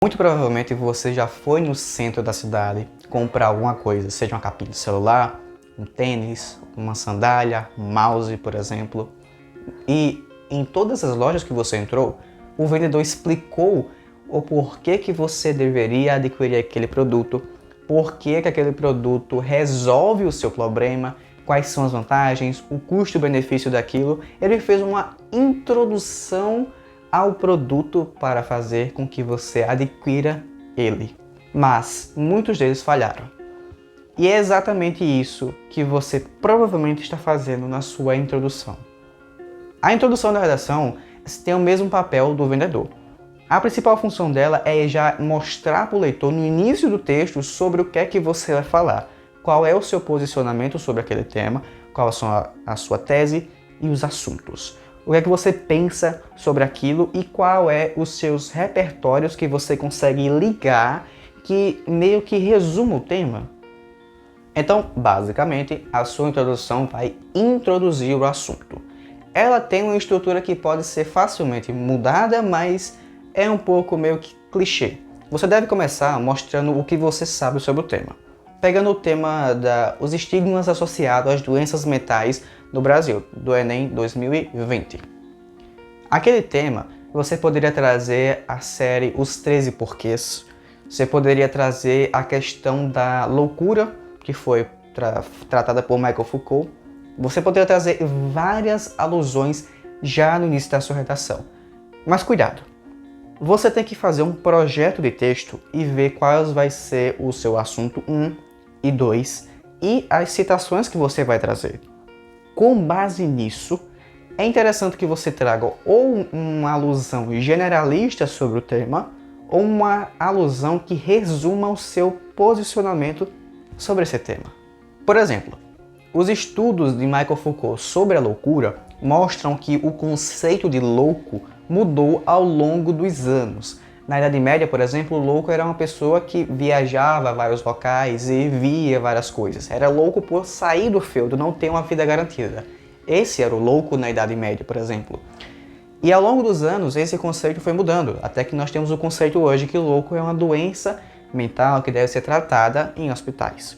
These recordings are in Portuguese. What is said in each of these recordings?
Muito provavelmente você já foi no centro da cidade comprar alguma coisa, seja uma capinha de celular, um tênis, uma sandália, um mouse, por exemplo. E em todas as lojas que você entrou, o vendedor explicou o porquê que você deveria adquirir aquele produto, porquê que aquele produto resolve o seu problema, quais são as vantagens, o custo-benefício daquilo. Ele fez uma introdução ao produto para fazer com que você adquira ele. Mas muitos deles falharam. E é exatamente isso que você provavelmente está fazendo na sua introdução. A introdução da redação tem o mesmo papel do vendedor. A principal função dela é já mostrar para o leitor no início do texto sobre o que é que você vai falar, qual é o seu posicionamento sobre aquele tema, qual a sua tese e os assuntos. O que é que você pensa sobre aquilo e qual é os seus repertórios que você consegue ligar que meio que resuma o tema. Então, basicamente, a sua introdução vai introduzir o assunto. Ela tem uma estrutura que pode ser facilmente mudada, mas é um pouco meio que clichê. Você deve começar mostrando o que você sabe sobre o tema. Pegando o tema os estigmas associados às doenças mentais no Brasil, do Enem 2020. Aquele tema, você poderia trazer a série Os 13 Porquês, você poderia trazer a questão da loucura, que foi tratada por Michel Foucault, você poderia trazer várias alusões já no início da sua redação. Mas cuidado! Você tem que fazer um projeto de texto e ver quais vai ser o seu assunto 1 e 2 e as citações que você vai trazer. Com base nisso, é interessante que você traga ou uma alusão generalista sobre o tema ou uma alusão que resuma o seu posicionamento sobre esse tema. Por exemplo, os estudos de Michel Foucault sobre a loucura mostram que o conceito de louco mudou ao longo dos anos. Na Idade Média, por exemplo, o louco era uma pessoa que viajava a vários locais e via várias coisas. Era louco por sair do feudo, não ter uma vida garantida. Esse era o louco na Idade Média, por exemplo. E ao longo dos anos, esse conceito foi mudando, até que nós temos o conceito hoje que o louco é uma doença mental que deve ser tratada em hospitais.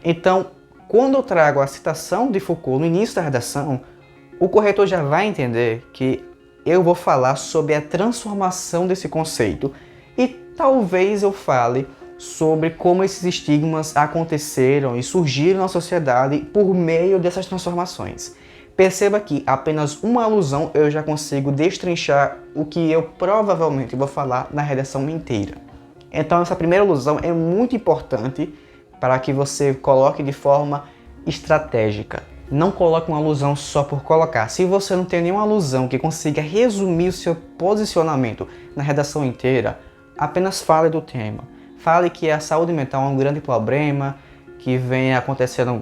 Então, quando eu trago a citação de Foucault no início da redação, o corretor já vai entender que eu vou falar sobre a transformação desse conceito e talvez eu fale sobre como esses estigmas aconteceram e surgiram na sociedade por meio dessas transformações. Perceba que apenas uma alusão eu já consigo destrinchar o que eu provavelmente vou falar na redação inteira. Então essa primeira alusão é muito importante para que você coloque de forma estratégica. Não coloque uma alusão só por colocar. Se você não tem nenhuma alusão que consiga resumir o seu posicionamento na redação inteira, apenas fale do tema. Fale que a saúde mental é um grande problema, que vem acontecendo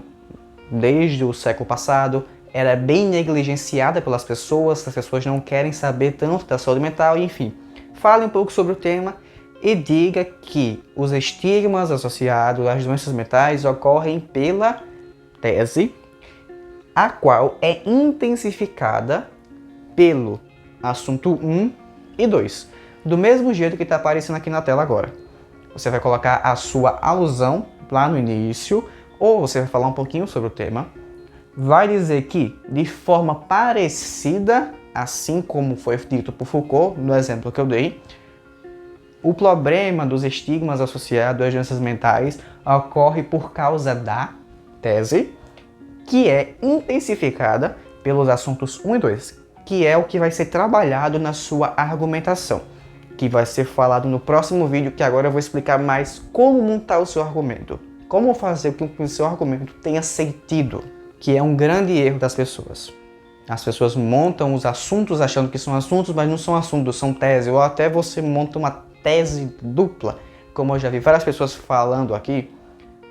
desde o século passado, ela é bem negligenciada pelas pessoas, as pessoas não querem saber tanto da saúde mental, enfim. Fale um pouco sobre o tema e diga que os estigmas associados às doenças mentais ocorrem pela tese, a qual é intensificada pelo assunto 1 e 2. Do mesmo jeito que está aparecendo aqui na tela agora. Você vai colocar a sua alusão lá no início, ou você vai falar um pouquinho sobre o tema. Vai dizer que, de forma parecida, assim como foi dito por Foucault, no exemplo que eu dei, o problema dos estigmas associados às doenças mentais ocorre por causa da tese, que é intensificada pelos assuntos 1 e 2, que é o que vai ser trabalhado na sua argumentação, que vai ser falado no próximo vídeo, que agora eu vou explicar mais como montar o seu argumento, como fazer com que o seu argumento tenha sentido, que é um grande erro das pessoas. As pessoas montam os assuntos achando que são assuntos, mas não são assuntos, são teses, ou até você monta uma tese dupla, como eu já vi várias pessoas falando aqui.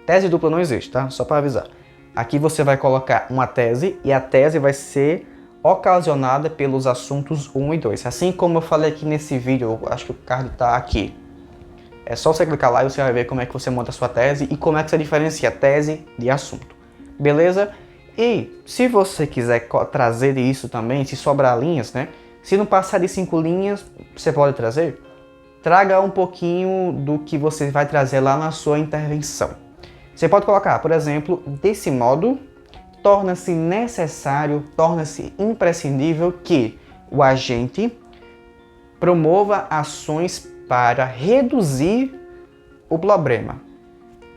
Tese dupla não existe, tá? Só para avisar. Aqui você vai colocar uma tese e a tese vai ser ocasionada pelos assuntos 1 e 2. Assim como eu falei aqui nesse vídeo, eu acho que o card está aqui. É só você clicar lá e você vai ver como é que você monta a sua tese e como é que você diferencia tese de assunto. Beleza? E se você quiser trazer isso também, se sobrar linhas, né? Se não passar de 5 linhas, você pode trazer. traga um pouquinho do que você vai trazer lá na sua intervenção. Você pode colocar, por exemplo, desse modo, torna-se necessário, torna-se imprescindível que o agente promova ações para reduzir o problema.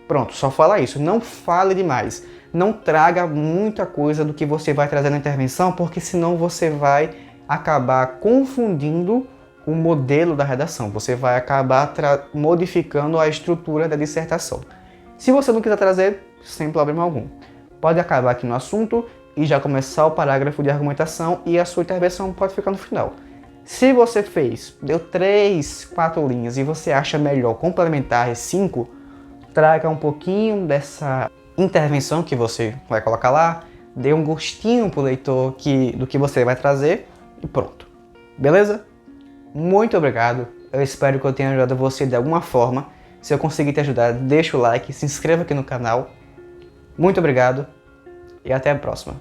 Pronto, só fala isso, não fale demais. Não traga muita coisa do que você vai trazer na intervenção, porque senão você vai acabar confundindo o modelo da redação. Você vai acabar modificando a estrutura da dissertação. Se você não quiser trazer, sem problema algum. Pode acabar aqui no assunto e já começar o parágrafo de argumentação e a sua intervenção pode ficar no final. Se você deu 3, 4 linhas e você acha melhor complementar as 5, traga um pouquinho dessa intervenção que você vai colocar lá, dê um gostinho pro leitor do que você vai trazer e pronto. Beleza? Muito obrigado. Eu espero que eu tenha ajudado você de alguma forma. Se eu conseguir te ajudar, deixa o like, se inscreva aqui no canal. Muito obrigado e até a próxima.